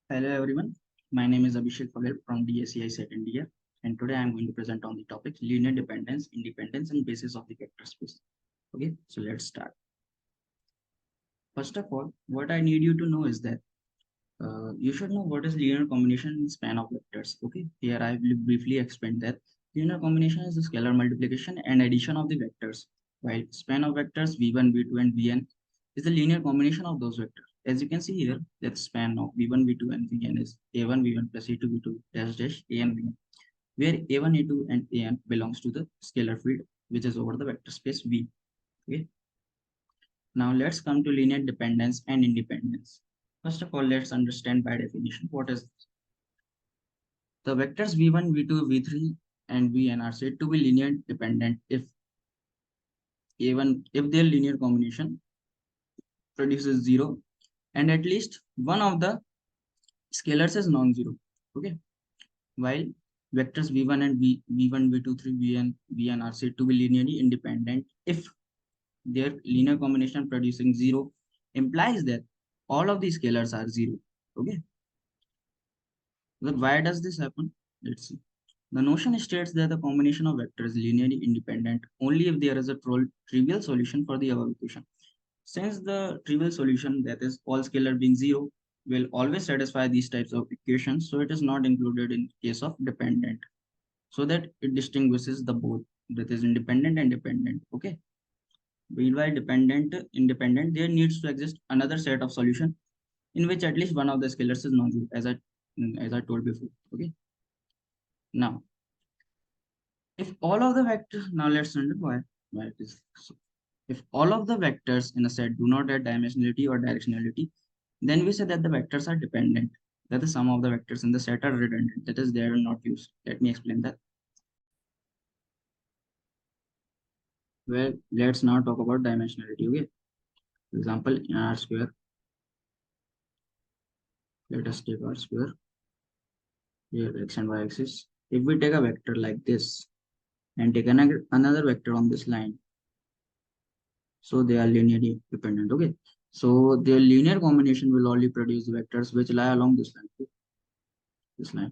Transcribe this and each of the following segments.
Hello everyone, my name is Abhishek from DSCI second year, and today I am going to present on the topic linear dependence, independence and basis of the vector space. Okay, so let's start. First of all, what I need you to know is that you should know what is linear combination in span of vectors. Okay, here I will briefly explain that linear combination is the scalar multiplication and addition of the vectors, while span of vectors v1, v2 and vn is the linear combination of those vectors. As you can see here, that span of v1, v2 and vn is a1, v1 plus a2, v2 dash dash an, vn, where a1, a2 and an belongs to the scalar field which is over the vector space v. Okay, now let's come to linear dependence and independence. First of all, let's understand by definition what is the vectors v1, v2, v3 and vn are said to be linear dependent if their linear combination produces zero and at least one of the scalars is non-zero. Okay, while vectors v1 and v1, v2, 3, vn are said to be linearly independent if their linear combination producing zero implies that all of these scalars are zero. Okay, then why does this happen? Let's see. The notion states that the combination of vectors is linearly independent only if there is a trivial solution for the above equation. Since the trivial solution, that is all scalar being zero, will always satisfy these types of equations, so it is not included in case of dependent, so that it distinguishes the both, that is independent and dependent. Okay, meanwhile dependent, independent, there needs to exist another set of solution in which at least one of the scalars is non-zero, as I told before. Okay, now if all of the vectors, now let's understand why it is so. If all of the vectors in a set do not have dimensionality or directionality, then we say that the vectors are dependent. That the sum of the vectors in the set are redundant. That is, they are not used. Let me explain that. Well, let's now talk about dimensionality. Okay. For example, in R square, let us take R square. Here, x and y axis. If we take a vector like this and take another vector on this line, so they are linearly dependent. Okay, so their linear combination will only produce vectors which lie along this line. Okay? This line,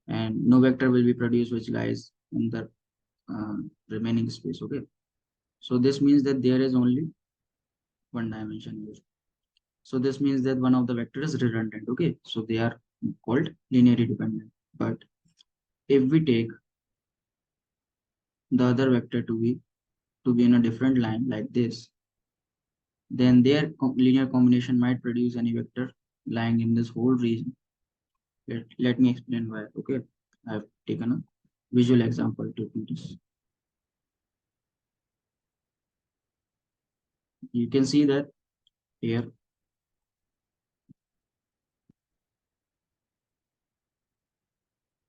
and no vector will be produced which lies in the uh, remaining space. Okay, so this means that there is only one dimension here. So this means that one of the vector is redundant. Okay, so they are called linearly dependent. But if we take the other vector to be in a different line like this, then their linear combination might produce any vector lying in this whole region. Let me explain why. Okay, I have taken a visual example to do this. You can see that here.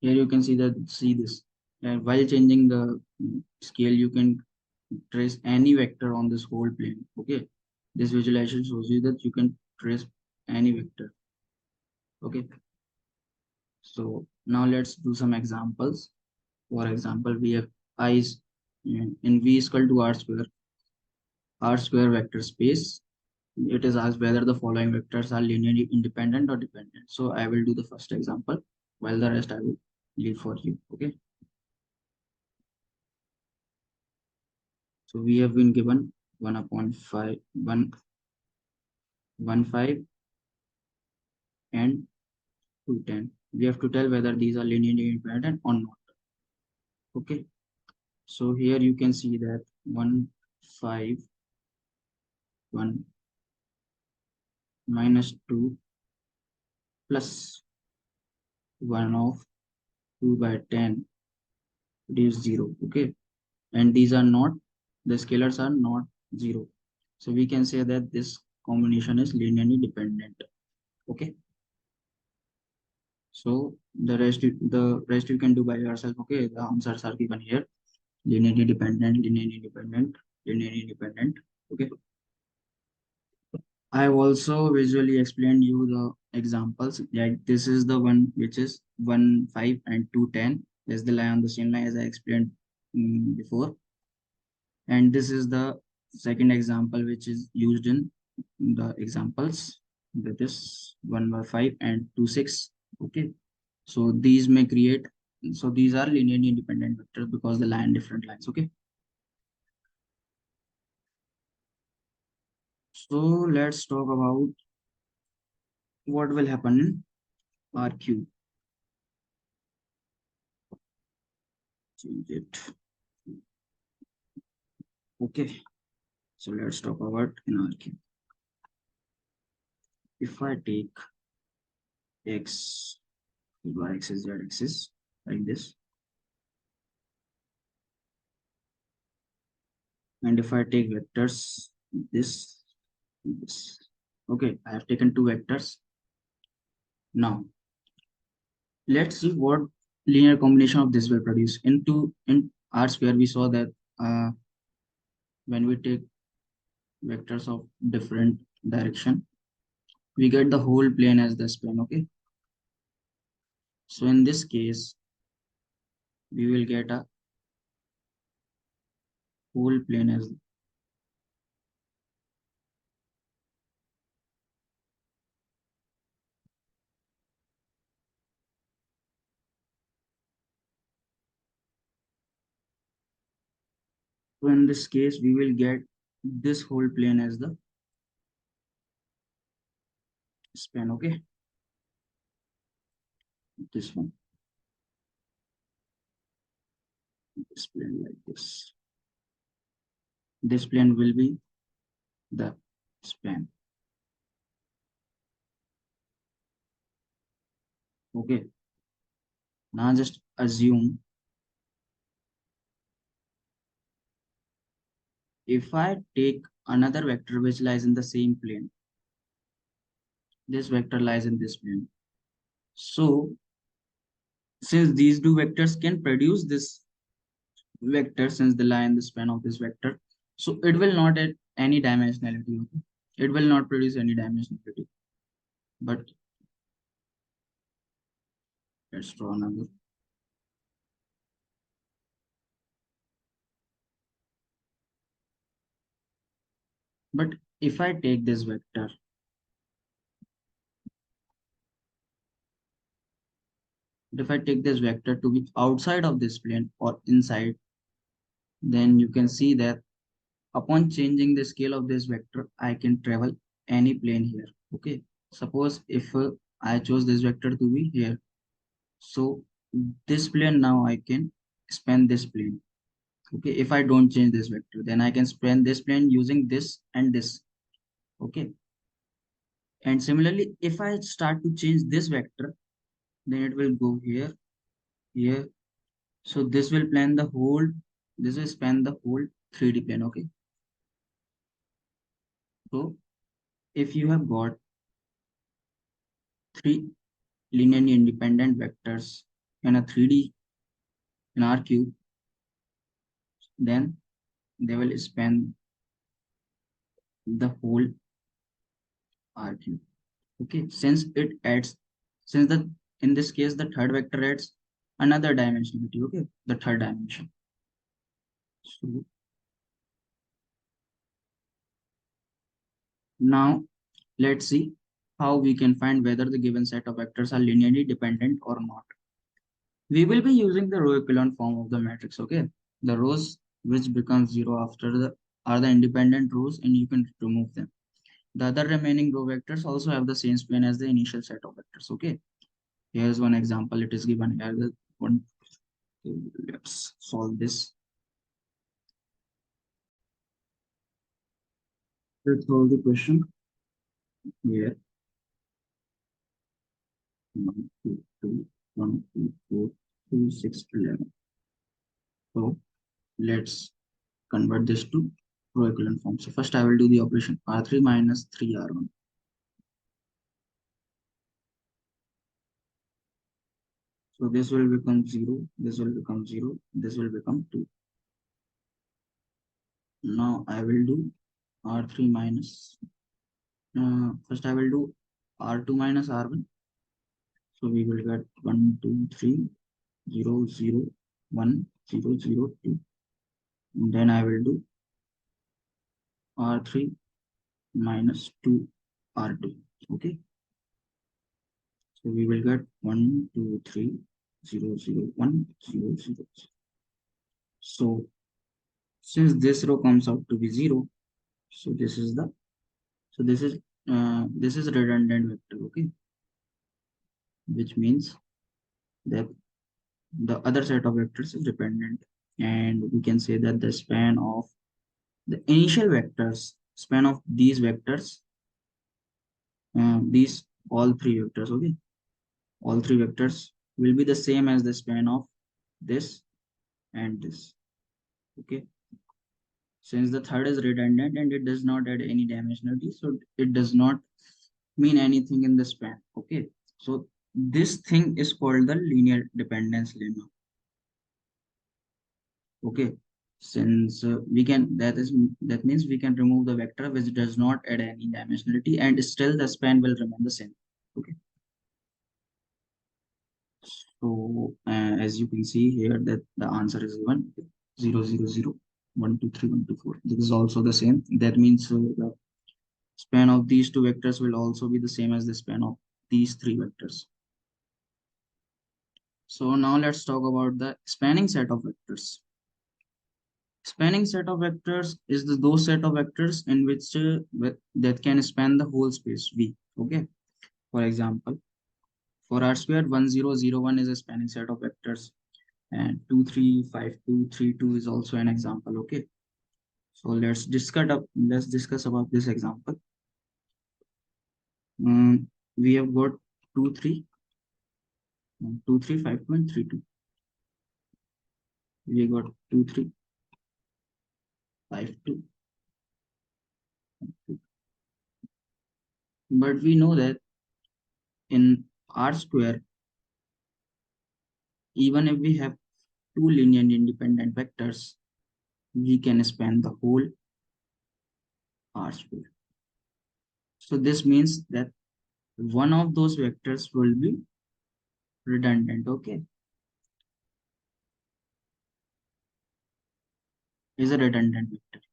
Here you can see this. And while changing the scale, you can trace any vector on this whole plane. Okay, this visualization shows you that you can trace any vector. Okay, so now let's do some examples. For example, we have I is in V is equal to R square vector space. It is asked whether the following vectors are linearly independent or dependent. So I will do the first example, while the rest I will leave for you. Okay. So we have been given 1 upon 5, 1, 1, 5 and 2, 10. We have to tell whether these are linearly independent or not. Okay. So here you can see that 1, 5, 1 minus 2 plus 1 of 2 by 10 is 0. Okay. And these are not, the scalars are not 0. So we can say that this combination is linearly dependent. Okay. So the rest you can do by yourself. Okay, the answers are given here. Linearly dependent, linearly dependent, linearly independent. Okay. I have also visually explained you the examples. Like this is the one which is 1, 5 and 2, 10. There's the line on the same line as I explained before. And this is the second example which is used in the examples. that is 1 by 5 and 2 6. Okay, so these may create, so these are linearly independent vectors because they lie in different lines. Okay, so let's talk about what will happen in RQ. Change it. Okay, so let's talk about in RQ. If I take x, y axis, z axis like this, and if I take vectors this, this. Okay, I have taken two vectors. Now let's see what linear combination of this will produce. In R square, we saw that when we take vectors of different direction, we get the whole plane as the span. Okay, so in this case, we will get a whole plane as, so in this case, we will get this whole plane as the span. Okay, this one, this plane like this. This plane will be the span. Okay, now just assume if I take another vector which lies in the same plane, this vector lies in this plane. So since these two vectors can produce this vector, since they lie in the span of this vector, so it will not add any dimensionality. Okay? It will not produce any dimensionality. But let's draw another. But if I take this vector, if I take this vector to be outside of this plane or inside, then you can see that upon changing the scale of this vector, I can travel any plane here. Okay. Suppose if I chose this vector to be here, so this plane now I can span this plane. Okay, if I don't change this vector, then I can span this plane using this and this. Okay, and similarly, if I start to change this vector, then it will go here, here. So this will plan the whole, this will span the whole 3D plane. Okay, so if you have got three linearly independent vectors in a 3D in R cube, then they will span the whole R cube. Okay, since it adds, since the, in this case the third vector adds another dimensionality. Okay, the third dimension. So now let's see how we can find whether the given set of vectors are linearly dependent or not. We will be using the row echelon form of the matrix. Okay, the rows which become zero after the are the independent rows, and you can remove them. The other remaining row vectors also have the same span as the initial set of vectors. Okay, here's one example. It is given here. The one, let's solve this. Let's solve the question here. 1, 2, 2, 1, 2, 4, 2, 6, 11. So let's convert this to row echelon form. So first I will do the operation R3 minus 3R1. So this will become 0, this will become 0, this will become 2. Now I will do R3 minus, first I will do R2 minus R1. So we will get 1, 2, 3, 0, 0, 1, 0, 0, 2. And then I will do R3 minus 2 R2. Okay, so we will get 1 2 3 0 0 1 0 0. So since this row comes out to be 0, so this is redundant vector. Okay, which means that the other set of vectors is dependent, and we can say that the span of the initial vectors, span of these vectors, these all three vectors, okay, all three vectors will be the same as the span of this and this. Okay, since the third is redundant and it does not add any dimensionality, so it does not mean anything in the span. Okay, so this thing is called the linear dependence lemma. Okay, since we can, that means we can remove the vector which does not add any dimensionality and still the span will remain the same. Okay, so as you can see here that the answer is given 0 0 0 1 2 3 1 2 4. This is also the same. That means the span of these two vectors will also be the same as the span of these three vectors. So now let's talk about the spanning set of vectors. Spanning set of vectors is those set of vectors in which that can span the whole space V. Okay. For example, for R square, 1 0 0 1 is a spanning set of vectors, and 2 3 5 2 3 2 is also an example. Okay. So let's discuss about this example. We have got 2 3 2 3 5 2 and 3 2. We got 2 3 5 2. But we know that in R square, even if we have two linearly independent vectors, we can span the whole R square. So this means that one of those vectors will be redundant. Okay, is a redundant vector.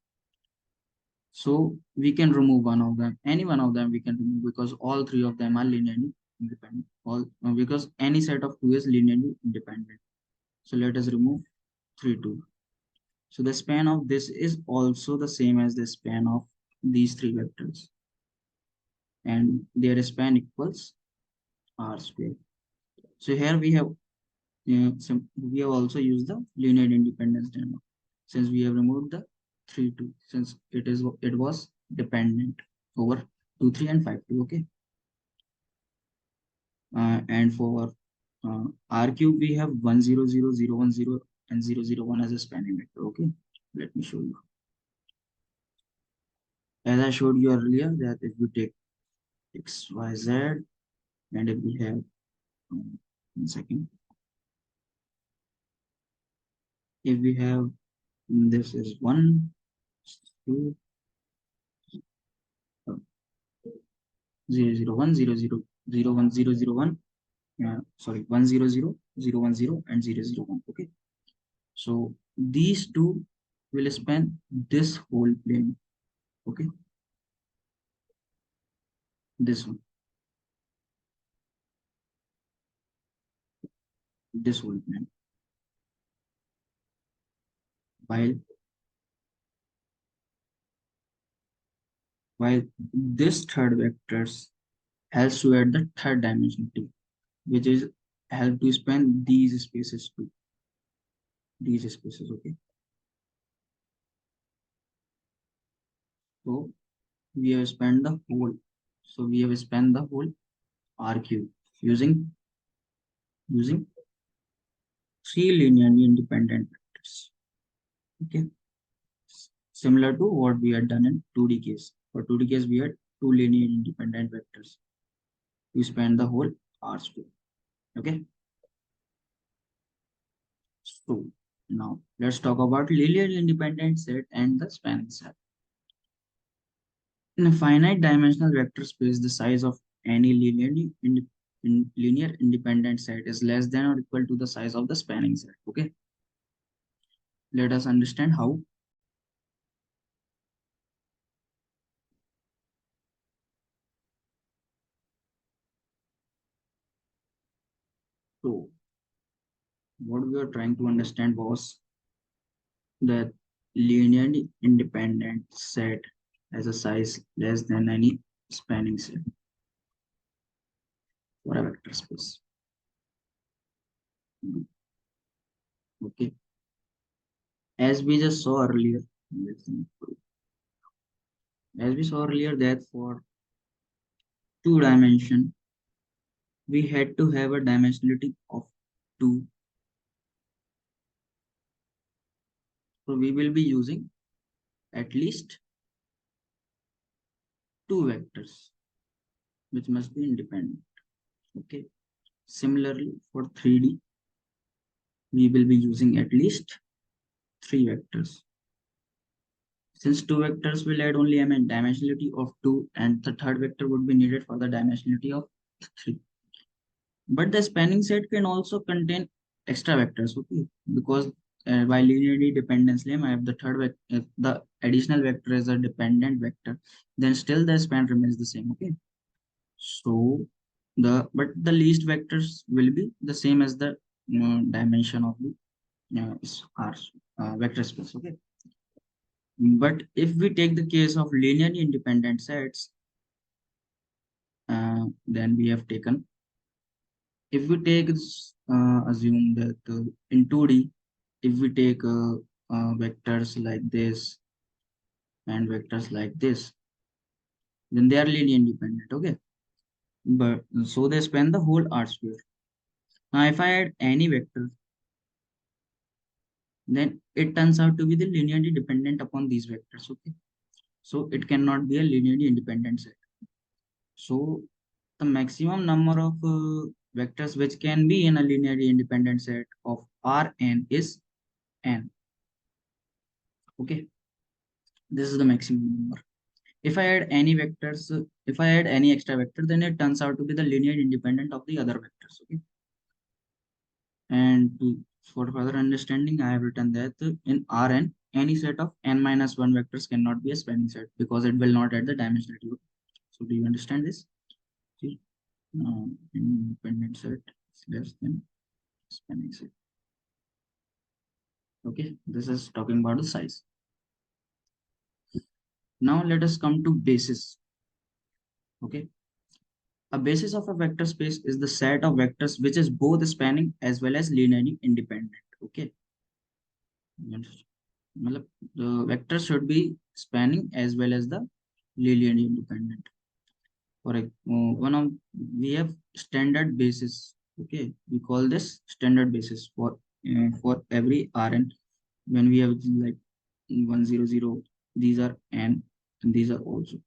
So we can remove one of them. Any one of them we can remove because all three of them are linearly independent. All because any set of two is linearly independent. So let us remove 3 2. So the span of this is also the same as the span of these three vectors, and their span equals R square. So here we have we have also used the linear independence lemma since we have removed the 3 2 since it was dependent over 2 3 and 5 2. Okay, and for R cube we have 1 0 0 0 1 0 and 0 0 1 as a spanning vector. Okay, let me show you. As I showed you earlier that if we take x y z and if we have 1 second, if we have this is 1 2 0 0 1 0 0 0 1 0 0 1, sorry, 1 0 0 0 1 0 and 0 0 1. Okay, so these two will span this whole plane. Okay, this one, this whole plane, while this third vectors helps to add the third dimension too, which is help to span these spaces too, these spaces. Okay, so we have spanned the whole, so we have spanned the whole R cube using three linearly independent vectors. Okay, similar to what we had done in 2D case. For 2D case, we had two linear independent vectors. We span the whole R square. Okay, so now let's talk about linearly independent set and the spanning set. In a finite dimensional vector space, the size of any linear independent set is less than or equal to the size of the spanning set. Okay, let us understand how. So what we are trying to understand was that linearly independent set has a size less than any spanning set for a vector space. Okay, as we just saw earlier, that for two dimension we had to have a dimensionality of 2. So we will be using at least 2 vectors which must be independent. Okay, similarly for 3D we will be using at least 3 vectors. Since 2 vectors will add only dimensionality of 2, and the third vector would be needed for the dimensionality of 3. But the spanning set can also contain extra vectors, okay? Because by linearly dependence lemma, if the if the additional vector is a dependent vector, then still the span remains the same, okay? So the least vectors will be the same as the dimension of the R vector space, okay? But if we take the case of linearly independent sets, then we have taken, if we take assume that in 2D, if we take vectors like this and vectors like this, then they are linearly independent, okay? But so they span the whole R sphere. Now if I add any vector, then it turns out to be the linearly dependent upon these vectors, okay? So it cannot be a linearly independent set. So the maximum number of vectors which can be in a linearly independent set of Rn is n. Okay, this is the maximum number. If I add any vectors, if I add any extra vector, then it turns out to be the linear independent of the other vectors. Okay, and for further understanding, I have written that in Rn, any set of n minus 1 vectors cannot be a spanning set because it will not add the dimensionality. So do you understand this? See, independent set is less than spanning set. Okay, this is talking about the size. Now let us come to basis. Okay, a basis of a vector space is the set of vectors which is both spanning as well as linearly independent. Okay, the vector should be spanning as well as the linearly independent. For one of we have standard basis. Okay, we call this standard basis for every Rn. When we have like 100, these are n, and these are also.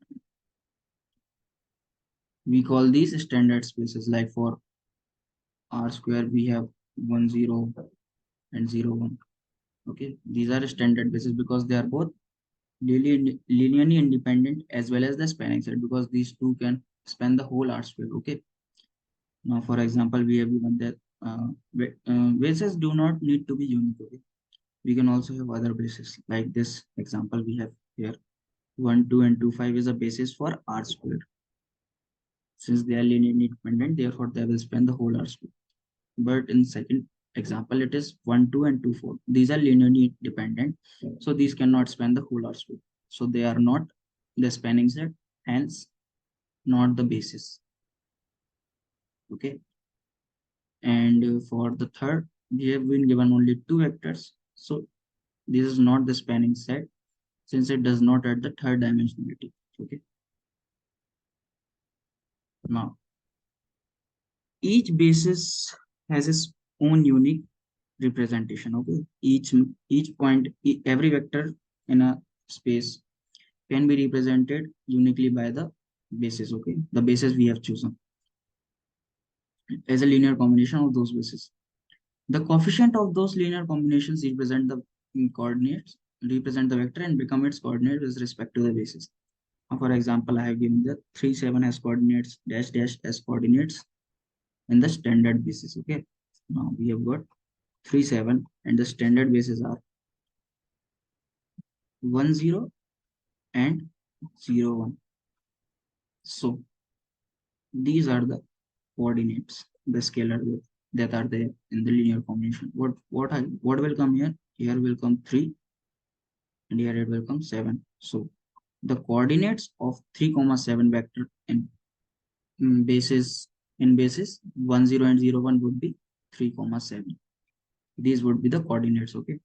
We call these standard spaces. Like for R square, we have 10 and 01. Okay, these are standard basis because they are both linearly independent as well as the spanning set, because these two can span the whole R square. Okay, now for example, we have given that bases do not need to be unique. Okay, we can also have other bases like this example we have here. 1, 2, and 2, 5 is a basis for R square. Since they are linearly independent, therefore they will span the whole R square. But in second example, it is 1, 2, and 2, 4. These are linearly dependent, so these cannot span the whole R square. So they are not the spanning set, hence not the basis. Okay, and for the third, we have been given only 2 vectors, so this is not the spanning set since it does not add the third dimensionality. Okay, now each basis has its own unique representation. Okay, each point, every vector in a space can be represented uniquely by the basis. Okay, the basis we have chosen as a linear combination of those bases. The coefficient of those linear combinations represent the coordinates, represent the vector and become its coordinate with respect to the basis. Now, for example, I have given the 3, 7 as coordinates, dash dash as coordinates in the standard basis. Okay, now we have got 3, 7 and the standard bases are 1, 0 and 0, 1. So these are the coordinates, the scalar width. that are there in the linear combination. What will come here? Here will come 3 and here it will come 7. So the coordinates of 3 comma 7 vector in basis 1 0 and 0 1 would be 3 comma 7. These would be the coordinates. Okay.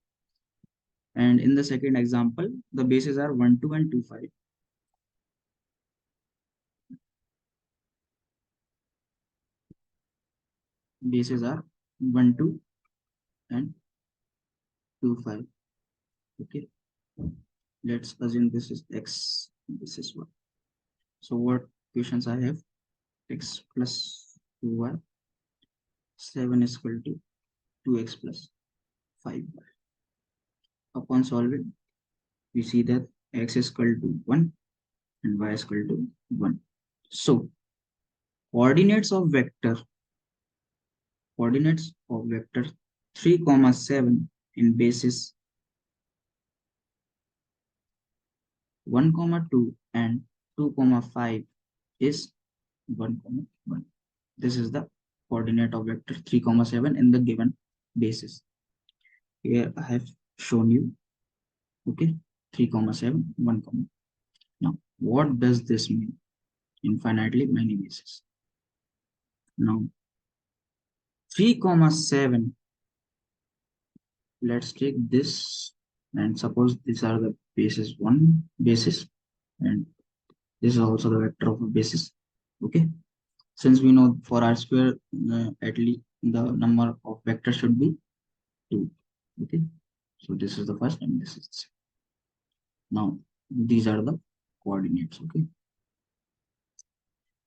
And in the second example, the bases are 1 2 and 2 5. Bases are 1 2 and 2 5. Okay. Let's assume this is x, this is y. So what questions I have? X plus 2y, 7 is equal to 2x plus 5y. Upon solving, we see that x is equal to 1 and y is equal to 1. So coordinates of vector 3 comma 7 in basis 1 comma 2 and 2 comma 5 is 1 comma 1. This is the coordinate of vector 3 comma 7 in the given basis. Here I have shown you. Okay, 3 comma 7 1 comma. Now what does this mean? Infinitely many bases. Now 3 comma 7, let's take this and suppose these are the basis 1 basis and this is also the vector of a basis. Okay, since we know for r square at least the number of vectors should be 2. Okay, so this is the first and this is the second. Now these are the coordinates. Okay,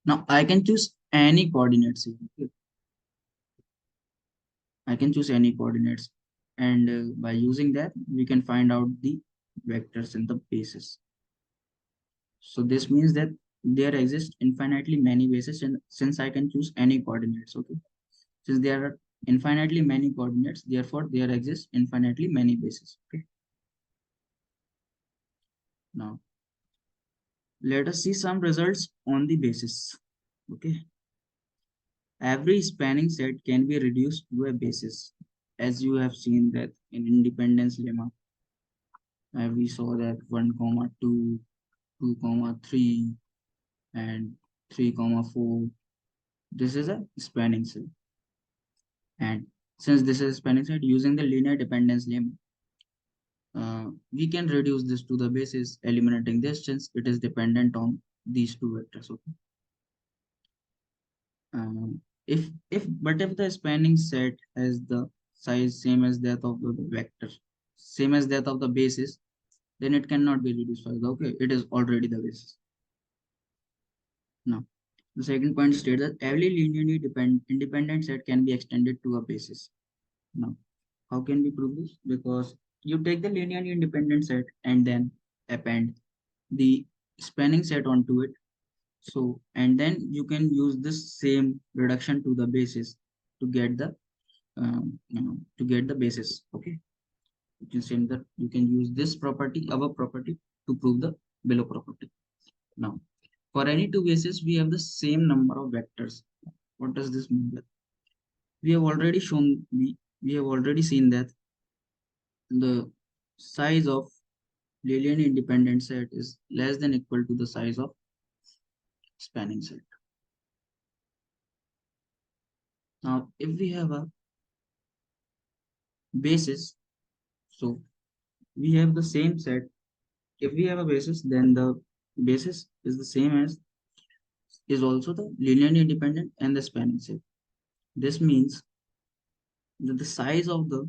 now I can choose any coordinates here. Okay? I can choose any coordinates, and by using that we can find out the vectors in the basis. So this means that there exist infinitely many bases, and since I can choose any coordinates. Okay, since there are infinitely many coordinates, therefore there exist infinitely many bases. Okay, now let us see some results on the basis. Okay, every spanning set can be reduced to a basis, as you have seen that in independence lemma. We saw that 1 comma 2, 2 comma 3 and 3 comma 4. This is a spanning set, and since this is a spanning set, using the linear dependence lemma, we can reduce this to the basis, eliminating this since it is dependent on these two vectors. Okay. If the spanning set has the size same as that of the vector, same as that of the basis, then it cannot be reduced further. Okay, it is already the basis. Now the second point states that every linearly independent set can be extended to a basis. Now how can we prove this? Because you take the linearly independent set and then append the spanning set onto it. So, and then you can use this same reduction to the basis to get the basis. Okay, you can say that you can use this property, above property, to prove the below property. Now for any two bases we have the same number of vectors. What does this mean? That we have already shown, we have already seen that the size of linearly independent set is less than equal to the size of spanning set. Now if we have a basis, so we have the same set. If we have a basis, then the basis is the same as, is also the linearly independent and the spanning set. This means that the size of the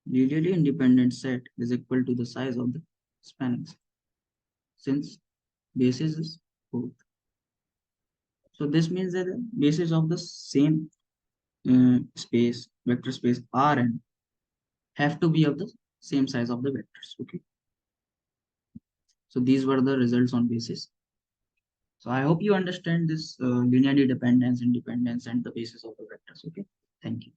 linearly independent set is equal to the size of the spanning set, since basis is both. So this means that the basis of the same space, vector space Rn, have to be of the same size of the vectors. Okay. So these were the results on basis. So I hope you understand this linearly dependence, independence, and the basis of the vectors. Okay. Thank you.